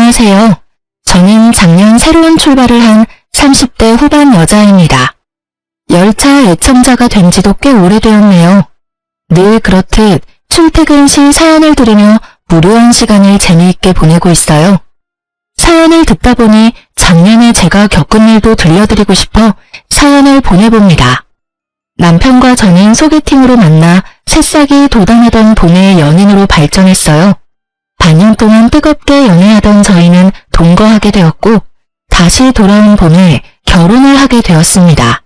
안녕하세요. 저는 작년 새로운 출발을 한 30대 후반 여자입니다. 열차 애청자가 된 지도 꽤 오래되었네요. 늘 그렇듯 출퇴근 시 사연을 들으며 무료한 시간을 재미있게 보내고 있어요. 사연을 듣다 보니 작년에 제가 겪은 일도 들려드리고 싶어 사연을 보내봅니다. 남편과 저는 소개팅으로 만나 새싹이 돋아나던 봄에 연인으로 발전했어요. 반년 동안 뜨겁게 연애하던 저희는 동거하게 되었고 다시 돌아온 봄에 결혼을 하게 되었습니다.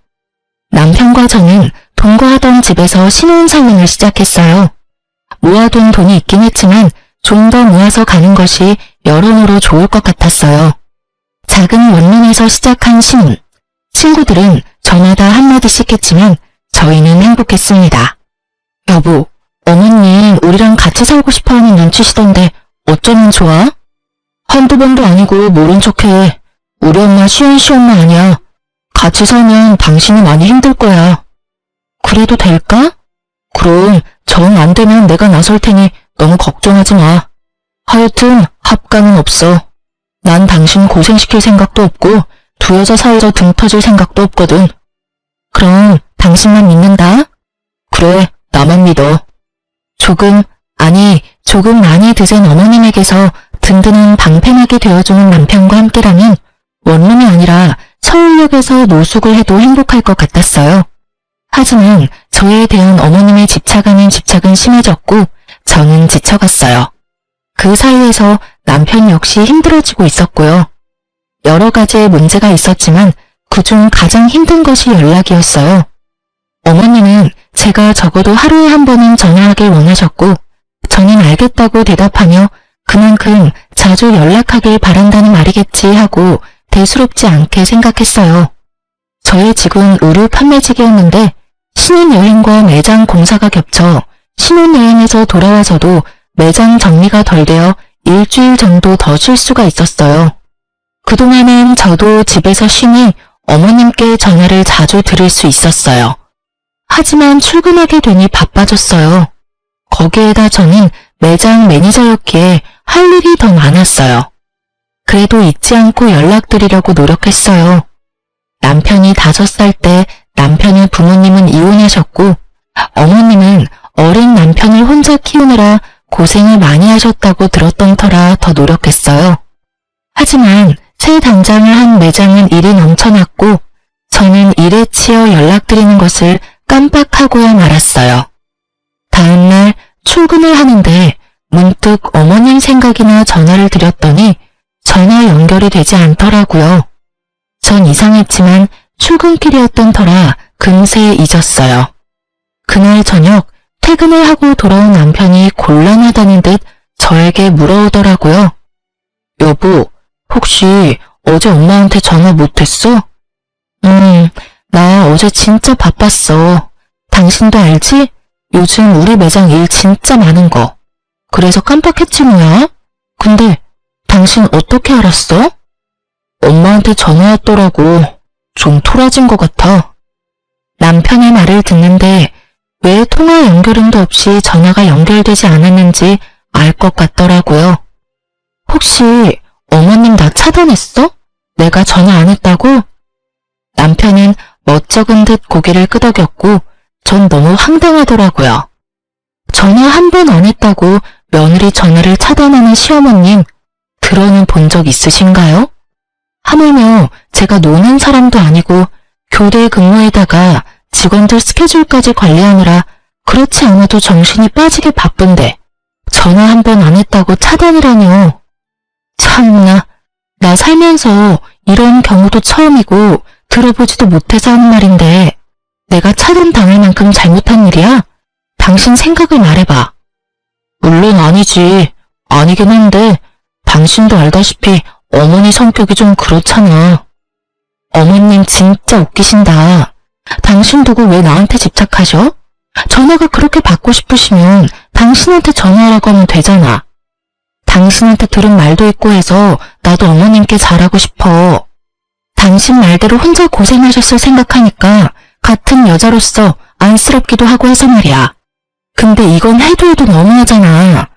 남편과 저는 동거하던 집에서 신혼생활을 시작했어요. 모아둔 돈이 있긴 했지만 좀 더 모아서 가는 것이 여러모로 좋을 것 같았어요. 작은 원룸에서 시작한 신혼. 친구들은 저마다 한마디씩 했지만 저희는 행복했습니다. 여보, 어머님 우리랑 같이 살고 싶어하는 눈치시던데 어쩌면 좋아? 한두 번도 아니고 모른 척해. 우리 엄마 시원시엄마 아니야. 같이 살면 당신이 많이 힘들 거야. 그래도 될까? 그럼 정 안 되면 내가 나설 테니 너무 걱정하지 마. 하여튼 합가는 없어. 난 당신 고생시킬 생각도 없고 두 여자 사이로 등 터질 생각도 없거든. 그럼 당신만 믿는다? 그래, 나만 믿어. 조금 많이 드센 어머님에게서 든든한 방패막이 되어주는 남편과 함께라면 원룸이 아니라 서울역에서 노숙을 해도 행복할 것 같았어요. 하지만 저에 대한 어머님의 집착은 심해졌고 저는 지쳐갔어요. 그 사이에서 남편 역시 힘들어지고 있었고요. 여러 가지의 문제가 있었지만 그중 가장 힘든 것이 연락이었어요. 어머님은 제가 적어도 하루에 한 번은 전화하길 원하셨고 저는 알겠다고 대답하며 그만큼 자주 연락하길 바란다는 말이겠지 하고 대수롭지 않게 생각했어요. 저의 직은 의류 판매직이었는데 신혼여행과 매장 공사가 겹쳐 신혼여행에서 돌아와서도 매장 정리가 덜 되어 일주일 정도 더 쉴 수가 있었어요. 그동안은 저도 집에서 쉬니 어머님께 전화를 자주 드릴 수 있었어요. 하지만 출근하게 되니 바빠졌어요. 거기에다 저는 매장 매니저였기에 할 일이 더 많았어요. 그래도 잊지 않고 연락드리려고 노력했어요. 남편이 5살 때 남편의 부모님은 이혼하셨고 어머님은 어린 남편을 혼자 키우느라 고생을 많이 하셨다고 들었던 터라 더 노력했어요. 하지만 새 단장을 한 매장은 일이 넘쳐났고 저는 일에 치여 연락드리는 것을 깜빡하고야 말았어요. 다음날 출근을 하는데 문득 어머님 생각이나 전화를 드렸더니 전화 연결이 되지 않더라고요. 전 이상했지만 출근길이었던 터라 금세 잊었어요. 그날 저녁 퇴근을 하고 돌아온 남편이 곤란하다는 듯 저에게 물어오더라고요. 여보, 혹시 어제 엄마한테 전화 못했어? 나 어제 진짜 바빴어. 당신도 알지? 요즘 우리 매장 일 진짜 많은 거. 그래서 깜빡했지 뭐야? 근데 당신 어떻게 알았어? 엄마한테 전화 왔더라고. 좀 토라진 것 같아. 남편의 말을 듣는데 왜 통화 연결음도 없이 전화가 연결되지 않았는지 알 것 같더라고요. 혹시 어머님 나 차단했어? 내가 전화 안 했다고? 남편은 멋쩍은 듯 고개를 끄덕였고 전 너무 황당하더라고요. 전화 한 번 안 했다고 며느리 전화를 차단하는 시어머님, 그러는 본 적 있으신가요? 하물며 제가 노는 사람도 아니고 교대 근무에다가 직원들 스케줄까지 관리하느라 그렇지 않아도 정신이 빠지게 바쁜데 전화 한 번 안 했다고 차단이라뇨. 참나, 나 살면서 이런 경우도 처음이고 들어보지도 못해서 하는 말인데 내가 차단당할 만큼 잘못한 일이야? 당신 생각을 말해봐. 물론 아니지. 아니긴 한데 당신도 알다시피 어머니 성격이 좀 그렇잖아. 어머님 진짜 웃기신다. 당신 두고 왜 나한테 집착하셔? 전화가 그렇게 받고 싶으시면 당신한테 전화하라고 하면 되잖아. 당신한테 들은 말도 있고 해서 나도 어머님께 잘하고 싶어. 당신 말대로 혼자 고생하셨을 생각하니까 같은 여자로서 안쓰럽기도 하고 해서 말이야. 근데 이건 해도 너무하잖아.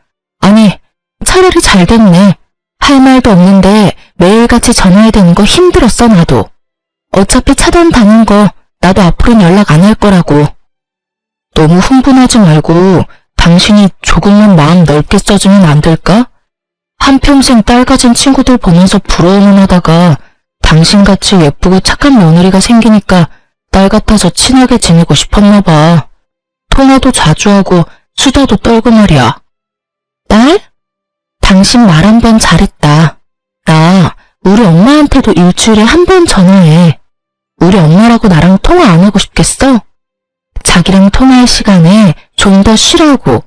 아니, 차라리 잘 됐네. 할 말도 없는데 매일같이 전화해야 되는 거 힘들었어, 나도. 어차피 차단당한 거 나도 앞으로는 연락 안 할 거라고. 너무 흥분하지 말고 당신이 조금만 마음 넓게 써주면 안 될까? 한평생 딸 가진 친구들 보면서 부러워만 하다가 당신같이 예쁘고 착한 며느리가 생기니까 딸 같아서 친하게 지내고 싶었나 봐. 통화도 자주 하고 수다도 떨고 말이야. 딸? 당신 말 한 번 잘했다. 나 우리 엄마한테도 일주일에 한 번 전화해. 우리 엄마라고 나랑 통화 안 하고 싶겠어? 자기랑 통화할 시간에 좀 더 쉬라고.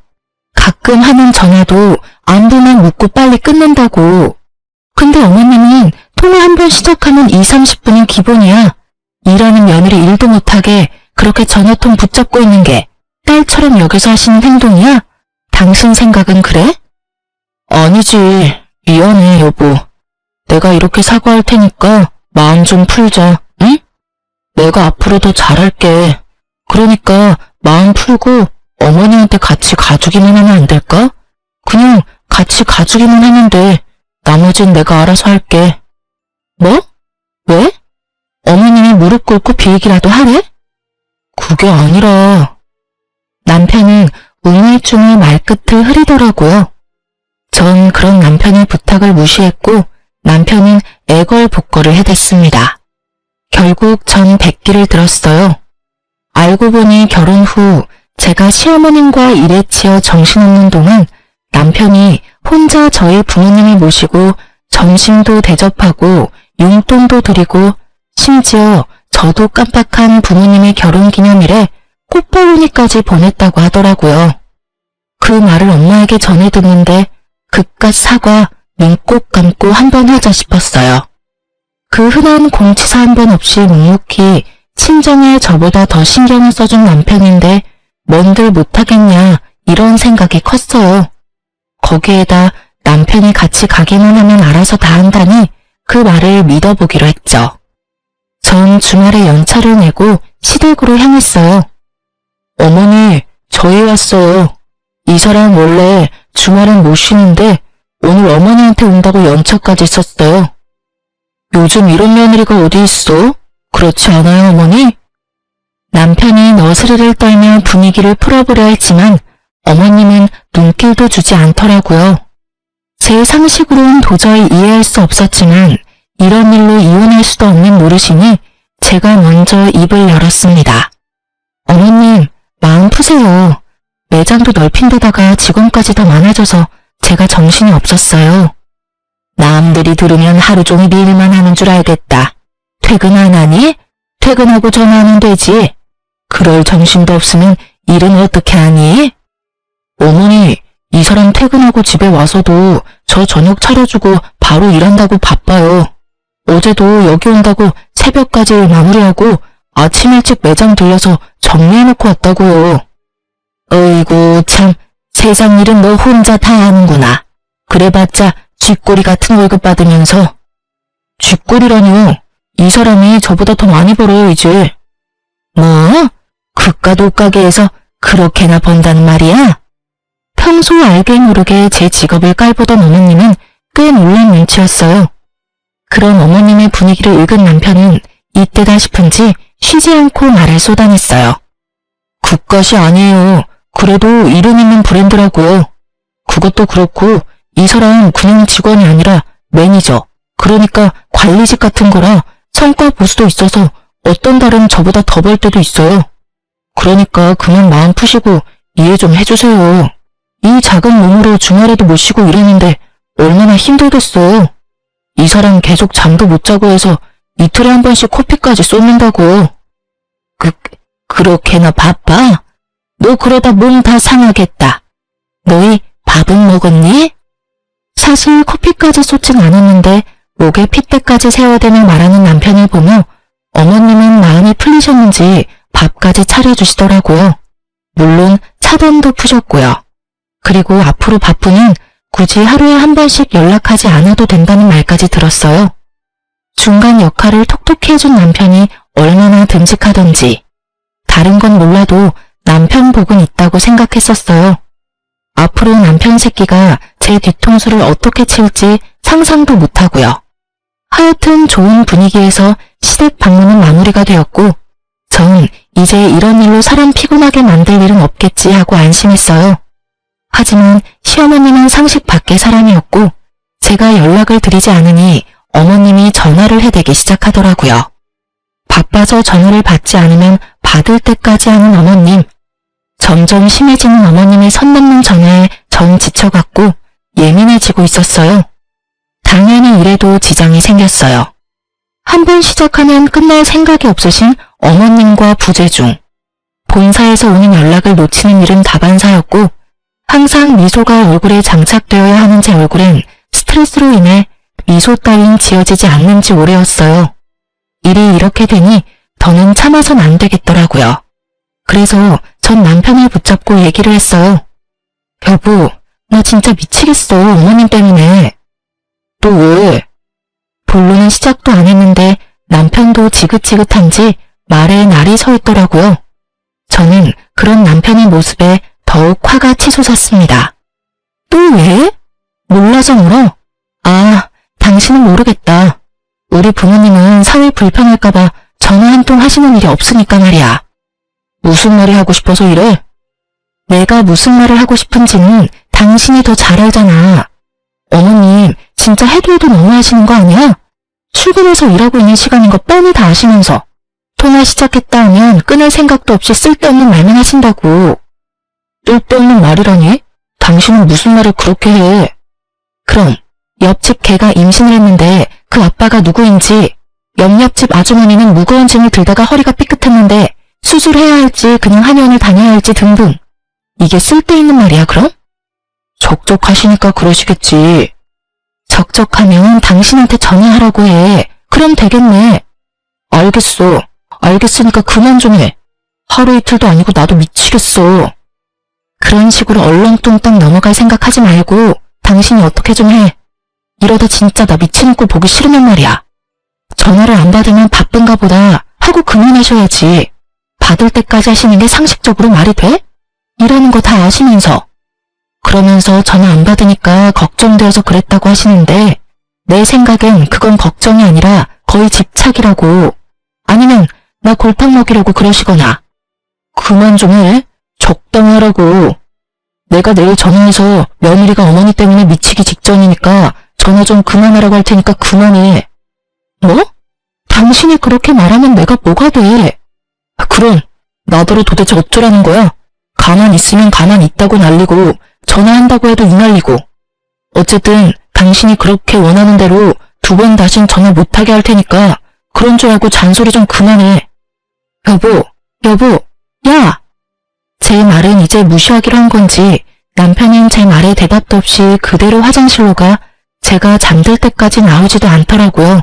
가끔 하는 전화도 안부만 묻고 빨리 끊는다고. 근데 어머님은 통화 한 번 시작하면 2, 30분은 기본이야. 일하는 며느리 일도 못하게 그렇게 전화통 붙잡고 있는 게 딸처럼 여겨서 하시는 행동이야? 당신 생각은 그래? 아니지. 미안해, 여보. 내가 이렇게 사과할 테니까 마음 좀 풀자, 응? 내가 앞으로 더 잘할게. 그러니까 마음 풀고 어머니한테 같이 가주기만 하면 안 될까? 그냥 같이 가주기만 하면 돼. 나머진 내가 알아서 할게. 뭐? 왜? 어머님이 무릎 꿇고 빌기라도 하래? 그게 아니라... 남편은 우물쭈물 말끝을 흐리더라고요. 전 그런 남편의 부탁을 무시했고 남편은 애걸복걸을 해댔습니다. 결국 전 백기를 들었어요. 알고 보니 결혼 후 제가 시어머님과 일에 치여 정신없는 동안 남편이 혼자 저희 부모님을 모시고 점심도 대접하고 용돈도 드리고 심지어 저도 깜빡한 부모님의 결혼기념일에 꽃바구니까지 보냈다고 하더라고요. 그 말을 엄마에게 전해 듣는데 그깟 사과 눈 꼭 감고 한 번 하자 싶었어요. 그 흔한 공치사 한 번 없이 묵묵히 친정에 저보다 더 신경을 써준 남편인데 뭔들 못하겠냐 이런 생각이 컸어요. 거기에다 남편이 같이 가기만 하면 알아서 다 한다니 그 말을 믿어보기로 했죠. 전 주말에 연차를 내고 시댁으로 향했어요. 어머니, 저희 왔어요. 이 사람 원래 주말엔 못 쉬는데 오늘 어머니한테 온다고 연차까지 썼어요. 요즘 이런 며느리가 어디 있어? 그렇지 않아요, 어머니? 남편이 너스레를 떨며 분위기를 풀어보려 했지만 어머님은 눈길도 주지 않더라고요. 제 상식으로는 도저히 이해할 수 없었지만 이런 일로 이혼할 수도 없는 노릇이니 제가 먼저 입을 열었습니다. 어머님, 마음 푸세요. 매장도 넓힌 데다가 직원까지 더 많아져서 제가 정신이 없었어요. 남들이 들으면 하루 종일 일만 하는 줄 알겠다. 퇴근 안 하니? 퇴근하고 전화하면 되지. 그럴 정신도 없으면 일은 어떻게 하니? 어머니, 이 사람 퇴근하고 집에 와서도 저 저녁 차려주고 바로 일한다고 바빠요. 어제도 여기 온다고 새벽까지 일 마무리하고 아침 일찍 매장 들려서 정리해놓고 왔다고요. 어이구 참, 세상 일은 너 혼자 다 하는구나. 그래봤자 쥐꼬리 같은 월급 받으면서. 쥐꼬리라뇨. 이 사람이 저보다 더 많이 벌어요 이제. 뭐? 그깟 옷가게에서 그렇게나 번다는 말이야? 평소 알게 모르게 제 직업을 깔보던 어머님은 꽤 놀란 눈치였어요. 그런 어머님의 분위기를 읽은 남편은 이때다 싶은지 쉬지 않고 말을 쏟아냈어요. 그깟이 아니에요. 그래도 이름 있는 브랜드라고요. 그것도 그렇고 이 사람 그냥 직원이 아니라 매니저, 그러니까 관리직 같은 거라 성과 보수도 있어서 어떤 달은 저보다 더 벌 때도 있어요. 그러니까 그만 마음 푸시고 이해 좀 해주세요. 이 작은 몸으로 주말에도 못 쉬고 이러는데 얼마나 힘들겠어. 이 사람 계속 잠도 못 자고 해서 이틀에 한 번씩 코피까지 쏟는다고. 그렇게나 바빠? 너 그러다 몸 다 상하겠다. 너희 밥은 먹었니? 사실 코피까지 쏟진 않았는데 목에 핏대까지 세워대며 말하는 남편을 보며 어머님은 마음이 풀리셨는지 밥까지 차려주시더라고요. 물론 차단도 푸셨고요. 그리고 앞으로 바쁘면 굳이 하루에 한 번씩 연락하지 않아도 된다는 말까지 들었어요. 중간 역할을 톡톡히 해준 남편이 얼마나 듬직하던지. 다른 건 몰라도 남편 복은 있다고 생각했었어요. 앞으로 남편 새끼가 제 뒤통수를 어떻게 칠지 상상도 못하고요. 하여튼 좋은 분위기에서 시댁 방문은 마무리가 되었고 전 이제 이런 일로 사람 피곤하게 만들 일은 없겠지 하고 안심했어요. 하지만 시어머님은 상식 밖의 사람이었고 제가 연락을 드리지 않으니 어머님이 전화를 해대기 시작하더라고요. 바빠서 전화를 받지 않으면 받을 때까지 하는 어머님. 점점 심해지는 어머님의 선 넘는 전화에 전 지쳐갔고 예민해지고 있었어요. 당연히 이래도 지장이 생겼어요. 한 번 시작하면 끝날 생각이 없으신 어머님과 부재중. 본사에서 오는 연락을 놓치는 일은 다반사였고 항상 미소가 얼굴에 장착되어야 하는 제 얼굴엔 스트레스로 인해 미소 따윈 지어지지 않는 지 오래였어요. 일이 이렇게 되니 더는 참아선 안 되겠더라고요. 그래서 전 남편을 붙잡고 얘기를 했어요. 여보, 나 진짜 미치겠어, 어머님 때문에. 또 왜? 본론은 시작도 안 했는데 남편도 지긋지긋한지 말에 날이 서 있더라고요. 저는 그런 남편의 모습에 더욱 화가 치솟았습니다. 또 왜? 몰라서 물어? 아, 당신은 모르겠다. 우리 부모님은 사회 불편할까봐 전화 한 통 하시는 일이 없으니까 말이야. 무슨 말이 하고 싶어서 이래? 내가 무슨 말을 하고 싶은지는 당신이 더 잘 알잖아. 어머님, 진짜 해도 해도 너무하시는 거 아니야? 출근해서 일하고 있는 시간인 거 뻔히 다 아시면서 통화 시작했다 하면 끊을 생각도 없이 쓸데없는 말만 하신다고. 쓸데없는 말이라니? 당신은 무슨 말을 그렇게 해? 그럼 옆집 개가 임신을 했는데 그 아빠가 누구인지, 옆집 아주머니는 무거운 짐을 들다가 허리가 삐끗했는데 수술해야 할지 그냥 한의원을 다녀야 할지 등등. 이게 쓸데있는 말이야 그럼? 적적하시니까 그러시겠지. 적적하면 당신한테 전화하라고 해. 그럼 되겠네. 알겠어. 알겠으니까 그만 좀 해. 하루 이틀도 아니고 나도 미치겠어. 그런 식으로 얼렁뚱땅 넘어갈 생각하지 말고 당신이 어떻게 좀 해. 이러다 진짜 나 미치는 꼴 보기 싫으면 말이야. 전화를 안 받으면 바쁜가 보다 하고 그만하셔야지. 받을 때까지 하시는 게 상식적으로 말이 돼? 이러는 거 다 아시면서. 그러면서 전화 안 받으니까 걱정되어서 그랬다고 하시는데 내 생각엔 그건 걱정이 아니라 거의 집착이라고. 아니면 나 골탕 먹이려고 그러시거나. 그만 좀 해. 적당히 하라고. 내가 내일 전화해서 며느리가 어머니 때문에 미치기 직전이니까 전화 좀 그만하라고 할 테니까 그만해. 뭐? 당신이 그렇게 말하면 내가 뭐가 돼? 그럼 나더러 도대체 어쩌라는 거야? 가만히 있으면 가만히 있다고 난리고 전화한다고 해도 이날리고. 어쨌든 당신이 그렇게 원하는 대로 2번 다신 전화 못하게 할 테니까 그런 줄 알고 잔소리 좀 그만해. 여보, 야! 제 말은 이제 무시하기로 한 건지 남편은 제 말에 대답도 없이 그대로 화장실로 가 제가 잠들 때까지 나오지도 않더라고요.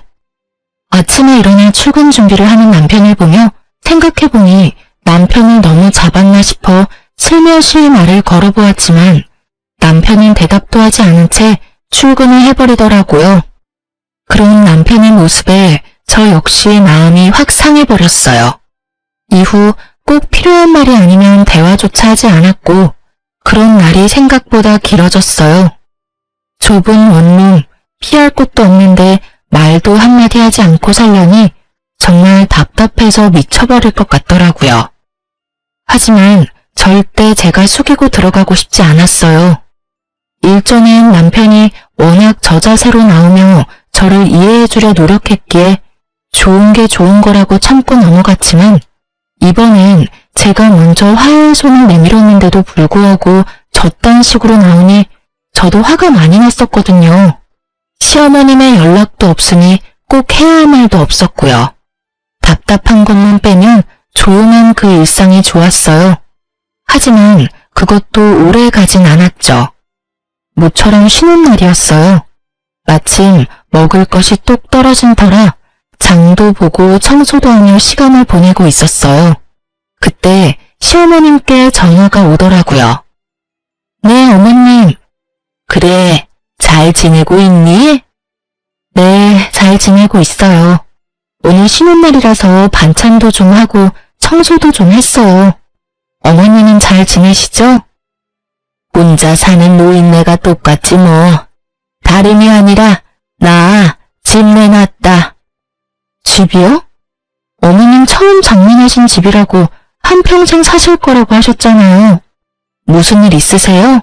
아침에 일어나 출근 준비를 하는 남편을 보며 생각해보니 남편을 너무 잡았나 싶어 슬며시 말을 걸어보았지만 남편은 대답도 하지 않은 채 출근을 해버리더라고요. 그런 남편의 모습에 저 역시 마음이 확 상해버렸어요. 이후 꼭 필요한 말이 아니면 대화조차 하지 않았고 그런 날이 생각보다 길어졌어요. 좁은 원룸, 피할 곳도 없는데 말도 한마디 하지 않고 살려니 정말 답답해서 미쳐버릴 것 같더라고요. 하지만 절대 제가 숙이고 들어가고 싶지 않았어요. 일전엔 남편이 워낙 저자세로 나오며 저를 이해해주려 노력했기에 좋은 게 좋은 거라고 참고 넘어갔지만 이번엔 제가 먼저 화해의 손을 내밀었는데도 불구하고 저딴 식으로 나오니 저도 화가 많이 났었거든요. 시어머님의 연락도 없으니 꼭 해야 할 말도 없었고요. 답답한 것만 빼면 조용한 그 일상이 좋았어요. 하지만 그것도 오래 가진 않았죠. 모처럼 쉬는 날이었어요. 마침 먹을 것이 뚝 떨어진 터라 장도 보고 청소도 하며 시간을 보내고 있었어요. 그때 시어머님께 전화가 오더라고요. 네, 어머님. 그래, 잘 지내고 있니? 네, 잘 지내고 있어요. 오늘 쉬는 날이라서 반찬도 좀 하고 청소도 좀 했어요. 어머니는 잘 지내시죠? 혼자 사는 노인네가 똑같지 뭐. 다름이 아니라 집이요? 어머님 처음 장만하신 집이라고 한평생 사실 거라고 하셨잖아요. 무슨 일 있으세요?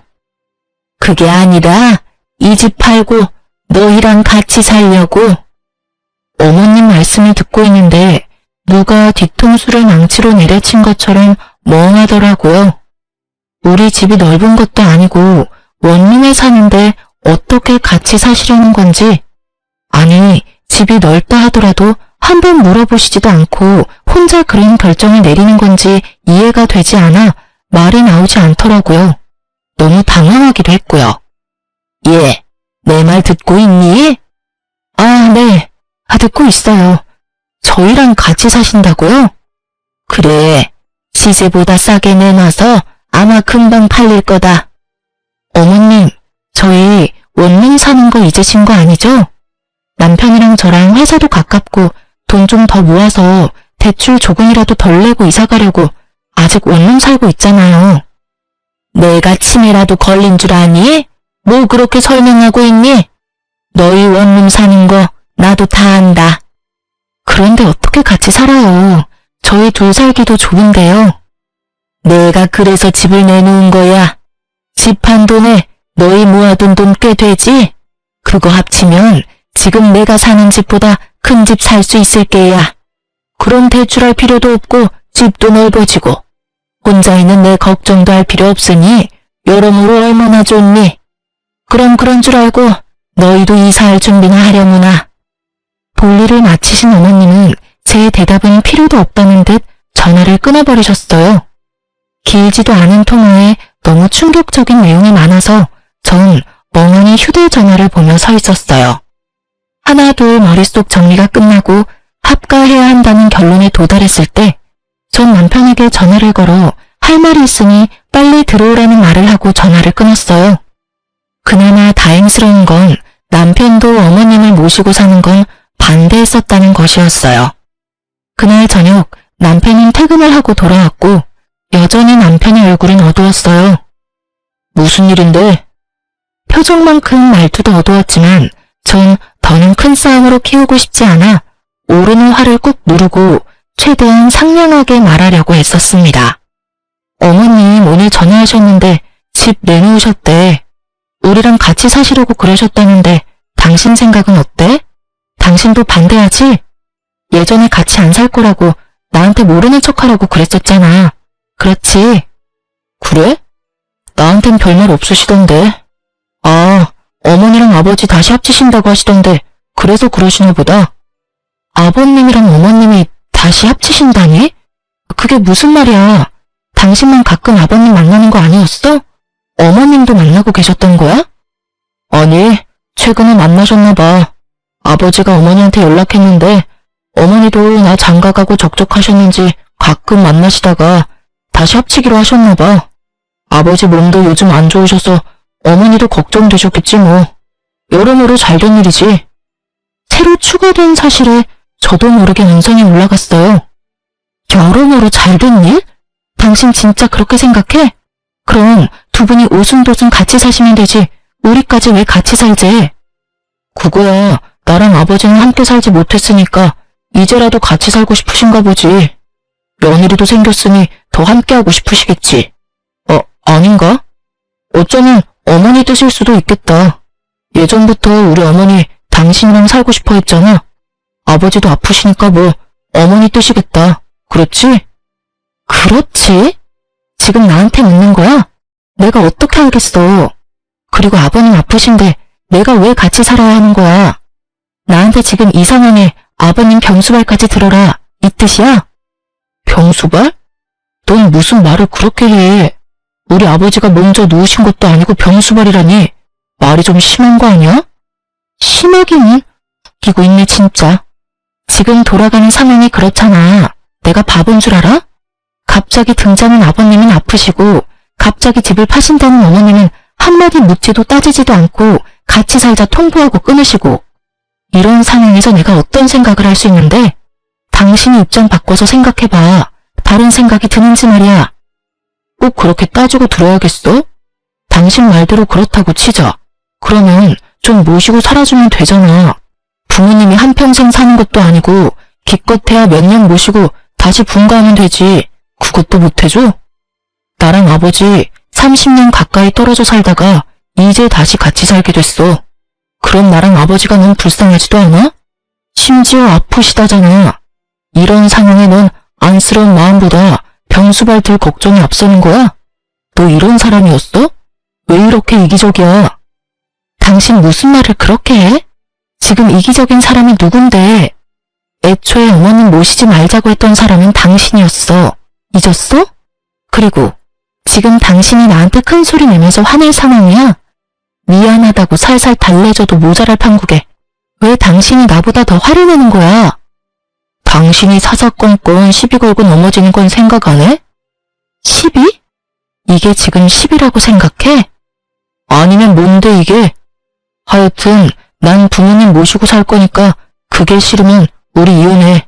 그게 아니라 이 집 팔고 너희랑 같이 살려고. 어머님 말씀을 듣고 있는데 누가 뒤통수를 망치로 내려친 것처럼 멍하더라고요. 우리 집이 넓은 것도 아니고 원룸에 사는데 어떻게 같이 사시려는 건지. 아니, 집이 넓다 하더라도 한번 물어보시지도 않고 혼자 그런 결정을 내리는 건지 이해가 되지 않아 말이 나오지 않더라고요. 너무 당황하기도 했고요. 예, 내 말 듣고 있니? 아, 네. 듣고 있어요. 저희랑 같이 사신다고요? 그래, 시세보다 싸게 내놔서 아마 금방 팔릴 거다. 어머님, 저희 원룸 사는 거 잊으신 거 아니죠? 남편이랑 저랑 회사도 가깝고 돈 좀 더 모아서 대출 조금이라도 덜 내고 이사 가려고 아직 원룸 살고 있잖아요. 내가 치매라도 걸린 줄 아니? 뭐 그렇게 설명하고 있니? 너희 원룸 사는 거 나도 다 안다. 그런데 어떻게 같이 살아요? 저희 둘 살기도 좁은데요. 내가 그래서 집을 내놓은 거야. 집 한 돈에 너희 모아둔 돈 꽤 되지? 그거 합치면 지금 내가 사는 집보다 큰 집 살 수 있을 게야. 그럼 대출할 필요도 없고 집도 넓어지고 혼자 있는 내 걱정도 할 필요 없으니 여러모로 얼마나 좋니? 그럼 그런 줄 알고 너희도 이사할 준비나 하려무나. 볼일을 마치신 어머님은 제 대답은 필요도 없다는 듯 전화를 끊어버리셨어요. 길지도 않은 통화에 너무 충격적인 내용이 많아서 전 멍하니 휴대전화를 보며 서 있었어요. 하나둘 머릿속 정리가 끝나고 합가해야 한다는 결론에 도달했을 때 전 남편에게 전화를 걸어 할 말이 있으니 빨리 들어오라는 말을 하고 전화를 끊었어요. 그나마 다행스러운 건 남편도 어머님을 모시고 사는 건 반대했었다는 것이었어요. 그날 저녁 남편은 퇴근을 하고 돌아왔고 여전히 남편의 얼굴은 어두웠어요. 무슨 일인데? 표정만큼 말투도 어두웠지만 전 더는 큰 싸움으로 키우고 싶지 않아 오르는 화를 꾹 누르고 최대한 상냥하게 말하려고 했었습니다. 어머님 오늘 전화하셨는데 집 내놓으셨대. 우리랑 같이 사시려고 그러셨다는데 당신 생각은 어때? 당신도 반대하지? 예전에 같이 안 살 거라고 나한테 모르는 척하라고 그랬었잖아. 그렇지? 그래? 나한텐 별말 없으시던데. 아, 어머니랑 아버지 다시 합치신다고 하시던데 그래서 그러시나 보다. 아버님이랑 어머님이 다시 합치신다니? 그게 무슨 말이야? 당신만 가끔 아버님 만나는 거 아니었어? 어머님도 만나고 계셨던 거야? 아니, 최근에 만나셨나 봐. 아버지가 어머니한테 연락했는데 어머니도 나 장가가고 적적하셨는지 가끔 만나시다가 다시 합치기로 하셨나 봐. 아버지 몸도 요즘 안 좋으셔서 어머니도 걱정되셨겠지 뭐. 여러모로 잘된 일이지. 새로 추가된 사실에 저도 모르게 언성이 올라갔어요. 여러모로 잘된 일? 당신 진짜 그렇게 생각해? 그럼 두 분이 오순도순 같이 사시면 되지. 우리까지 왜 같이 살지? 그거야 나랑 아버지는 함께 살지 못했으니까 이제라도 같이 살고 싶으신가 보지. 며느리도 생겼으니 더 함께하고 싶으시겠지. 아닌가? 어쩌면 어머니 뜻일 수도 있겠다. 예전부터 우리 어머니 당신이랑 살고 싶어 했잖아. 아버지도 아프시니까 뭐 어머니 뜻이겠다. 그렇지? 그렇지? 지금 나한테 묻는 거야? 내가 어떻게 알겠어. 그리고 아버님 아프신데 내가 왜 같이 살아야 하는 거야? 나한테 지금 이 상황에 아버님 병수발까지 들어라 이 뜻이야? 병수발? 넌 무슨 말을 그렇게 해. 우리 아버지가 먼저 누우신 것도 아니고 병수발이라니. 말이 좀 심한 거 아니야? 심하기는 웃기고 있네 진짜. 지금 돌아가는 상황이 그렇잖아. 내가 바본 줄 알아? 갑자기 등장한 아버님은 아프시고 갑자기 집을 파신다는 어머님은 한마디 묻지도 따지지도 않고 같이 살자 통보하고 끊으시고. 이런 상황에서 내가 어떤 생각을 할 수 있는데? 당신이 입장 바꿔서 생각해봐. 다른 생각이 드는지 말이야. 꼭 그렇게 따지고 들어야겠어? 당신 말대로 그렇다고 치자. 그러면 좀 모시고 살아주면 되잖아. 부모님이 한평생 사는 것도 아니고 기껏해야 몇 년 모시고 다시 분가하면 되지. 그것도 못해줘? 나랑 아버지 30년 가까이 떨어져 살다가 이제 다시 같이 살게 됐어. 그럼 나랑 아버지가 넌 불쌍하지도 않아? 심지어 아프시다잖아. 이런 상황에 넌 안쓰러운 마음보다 병수발 들 걱정이 앞서는 거야? 너 이런 사람이었어? 왜 이렇게 이기적이야? 당신 무슨 말을 그렇게 해? 지금 이기적인 사람이 누군데? 애초에 어머님 모시지 말자고 했던 사람은 당신이었어. 잊었어? 그리고 지금 당신이 나한테 큰 소리 내면서 화낼 상황이야? 미안하다고 살살 달래줘도 모자랄 판국에 왜 당신이 나보다 더 화를 내는 거야? 당신이 사사건건 시비 걸고 넘어지는 건 생각 안 해? 시비? 이게 지금 시비라고 생각해? 아니면 뭔데 이게? 하여튼 난 부모님 모시고 살 거니까 그게 싫으면 우리 이혼해.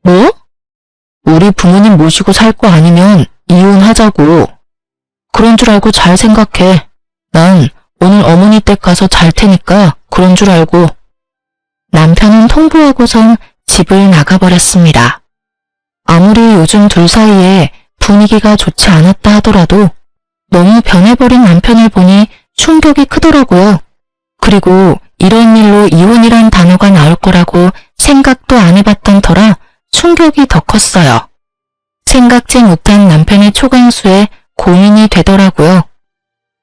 뭐? 우리 부모님 모시고 살 거 아니면 이혼하자고. 그런 줄 알고 잘 생각해. 난 오늘 어머니 댁 가서 잘 테니까 그런 줄 알고. 남편은 통보하고선 집을 나가버렸습니다. 아무리 요즘 둘 사이에 분위기가 좋지 않았다 하더라도 너무 변해버린 남편을 보니 충격이 크더라고요. 그리고 이런 일로 이혼이란 단어가 나올 거라고 생각도 안 해봤던 터라 충격이 더 컸어요. 생각지 못한 남편의 초강수에 고민이 되더라고요.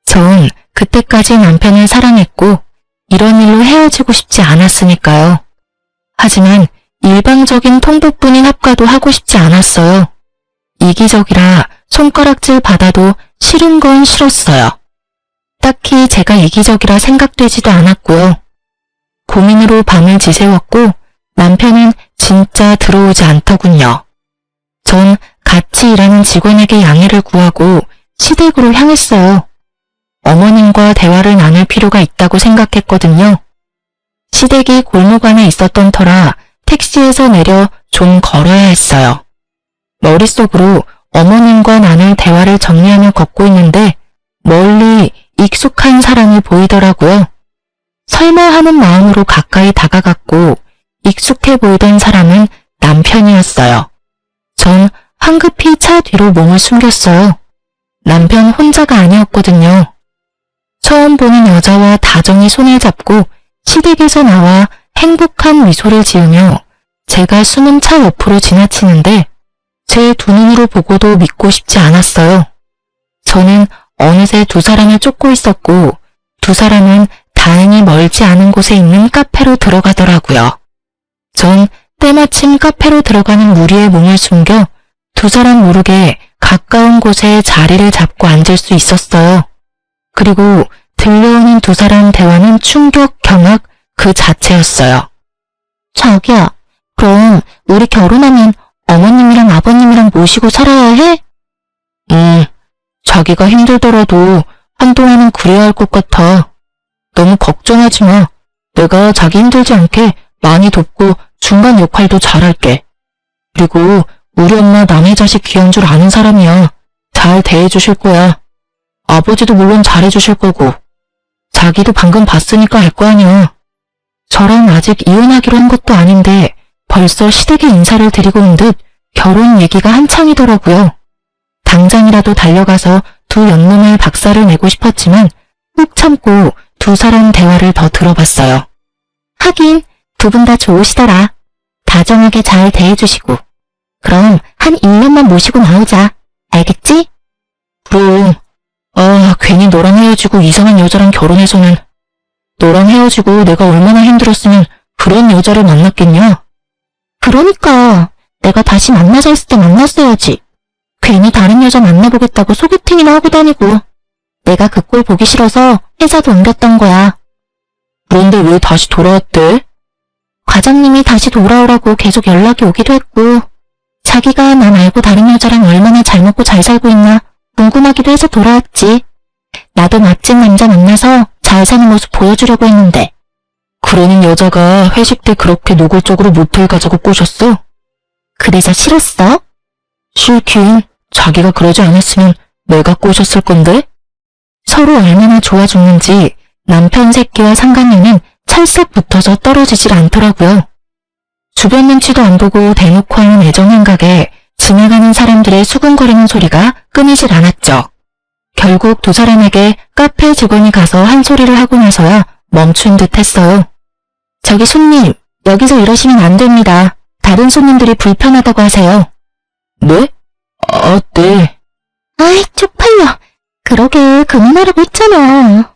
전 그때까지 남편을 사랑했고 이런 일로 헤어지고 싶지 않았으니까요. 하지만 일방적인 통보뿐인 합가도 하고 싶지 않았어요. 이기적이라 손가락질 받아도 싫은 건 싫었어요. 딱히 제가 이기적이라 생각되지도 않았고요. 고민으로 밤을 지새웠고 남편은 진짜 들어오지 않더군요. 전 같이 일하는 직원에게 양해를 구하고 시댁으로 향했어요. 어머님과 대화를 나눌 필요가 있다고 생각했거든요. 시댁이 골목 안에 있었던 터라 택시에서 내려 좀 걸어야 했어요. 머릿속으로 어머님과 나눌 대화를 정리하며 걷고 있는데 멀리 익숙한 사람이 보이더라고요. 설마 하는 마음으로 가까이 다가갔고 익숙해 보이던 사람은 남편이었어요. 전 황급히 차 뒤로 몸을 숨겼어요. 남편 혼자가 아니었거든요. 처음 보는 여자와 다정히 손을 잡고 시댁에서 나와 행복한 미소를 지으며 제가 숨은 차 옆으로 지나치는데 제 두 눈으로 보고도 믿고 싶지 않았어요. 저는 어느새 두 사람을 쫓고 있었고 두 사람은 다행히 멀지 않은 곳에 있는 카페로 들어가더라고요. 전 때마침 카페로 들어가는 무리에 몸을 숨겨 두 사람 모르게 가까운 곳에 자리를 잡고 앉을 수 있었어요. 그리고 들려오는 두 사람 대화는 충격, 경악 그 자체였어요. 자기야, 그럼 우리 결혼하면 어머님이랑 아버님이랑 모시고 살아야 해? 자기가 힘들더라도 한동안은 그래야 할 것 같아. 너무 걱정하지 마. 내가 자기 힘들지 않게 많이 돕고 중간 역할도 잘할게. 그리고 우리 엄마 남의 자식 귀한 줄 아는 사람이야. 잘 대해주실 거야. 아버지도 물론 잘해주실 거고. 자기도 방금 봤으니까 알 거 아니야. 저랑 아직 이혼하기로 한 것도 아닌데 벌써 시댁에 인사를 드리고 온 듯 결혼 얘기가 한창이더라고요. 당장이라도 달려가서 두 연놈의 박살을 내고 싶었지만 꾹 참고 두 사람 대화를 더 들어봤어요. 하긴 두 분 다 좋으시더라. 다정하게 잘 대해주시고. 그럼 한 1년만 모시고 나오자. 알겠지? 그럼. 괜히 너랑 헤어지고 이상한 여자랑 결혼해서는. 너랑 헤어지고 내가 얼마나 힘들었으면 그런 여자를 만났겠냐? 그러니까 내가 다시 만나자 했을 때 만났어야지. 괜히 다른 여자 만나보겠다고 소개팅이나 하고 다니고. 내가 그 꼴 보기 싫어서 회사도 옮겼던 거야. 그런데 왜 다시 돌아왔대? 과장님이 다시 돌아오라고 계속 연락이 오기도 했고 자기가 나 말고 다른 여자랑 얼마나 잘 먹고 잘 살고 있나 궁금하기도 해서 돌아왔지. 나도 멋진 남자 만나서 잘 사는 모습 보여주려고 했는데. 그러는 여자가 회식 때 그렇게 노골적으로 모텔 가자고 꼬셨어? 그래서 싫었어? 싫긴. 자기가 그러지 않았으면 내가 꼬셨을 건데? 서로 얼마나 좋아 죽는지 남편 새끼와 상간녀는 찰싹 붙어서 떨어지질 않더라고요. 주변 눈치도 안 보고 대놓고 하는 애정 행각에 지나가는 사람들의 수근거리는 소리가 끊이질 않았죠. 결국 두 사람에게 카페 직원이 가서 한 소리를 하고 나서야 멈춘 듯 했어요. 저기 손님, 여기서 이러시면 안 됩니다. 다른 손님들이 불편하다고 하세요. 네? 아, 네. 아이, 쪽팔려. 그러게 그만하라고 했잖아.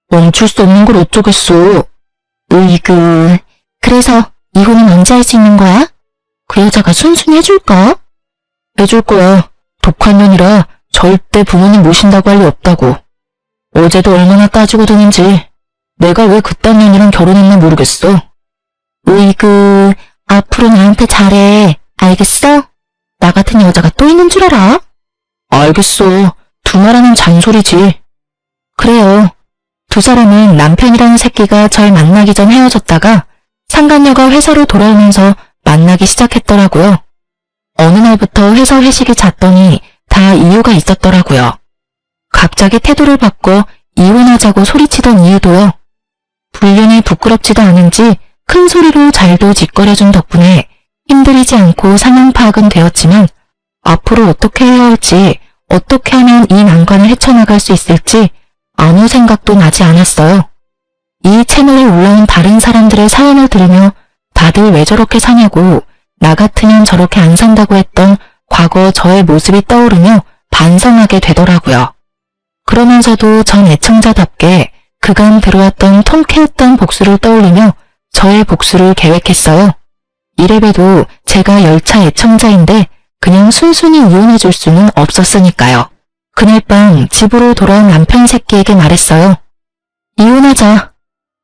멈출 수 없는 걸 어쩌겠어. 으이그. 그래서 이혼은 언제 할 수 있는 거야? 그 여자가 순순히 해줄까? 해줄 거야. 독한 년이라 절대 부모님 모신다고 할 리 없다고. 어제도 얼마나 따지고 드는지 내가 왜 그딴 년이랑 결혼했나 모르겠어. 으이그, 앞으로 나한테 잘해. 알겠어? 나 같은 여자가 또 있는 줄 알아? 알겠어. 두말하는 잔소리지. 그래요. 두 사람은 남편이라는 새끼가 절 만나기 전 헤어졌다가 상간녀가 회사로 돌아오면서 만나기 시작했더라고요. 어느 날부터 회사 회식이 잦더니 다 이유가 있었더라고요. 갑자기 태도를 바꿔 이혼하자고 소리치던 이유도요. 불륜이 부끄럽지도 않은지 큰 소리로 잘도 짓거려준 덕분에 힘들이지 않고 상황 파악은 되었지만 앞으로 어떻게 해야 할지, 어떻게 하면 이 난관을 헤쳐나갈 수 있을지 아무 생각도 나지 않았어요. 이 채널에 올라온 다른 사람들의 사연을 들으며 다들 왜 저렇게 사냐고, 나 같으면 저렇게 안 산다고 했던 과거 저의 모습이 떠오르며 반성하게 되더라고요. 그러면서도 전 애청자답게 그간 들어왔던 통쾌했던 복수를 떠올리며 저의 복수를 계획했어요. 이래봬도 제가 열차 애청자인데 그냥 순순히 이혼해줄 수는 없었으니까요. 그날 밤 집으로 돌아온 남편 새끼에게 말했어요. 이혼하자.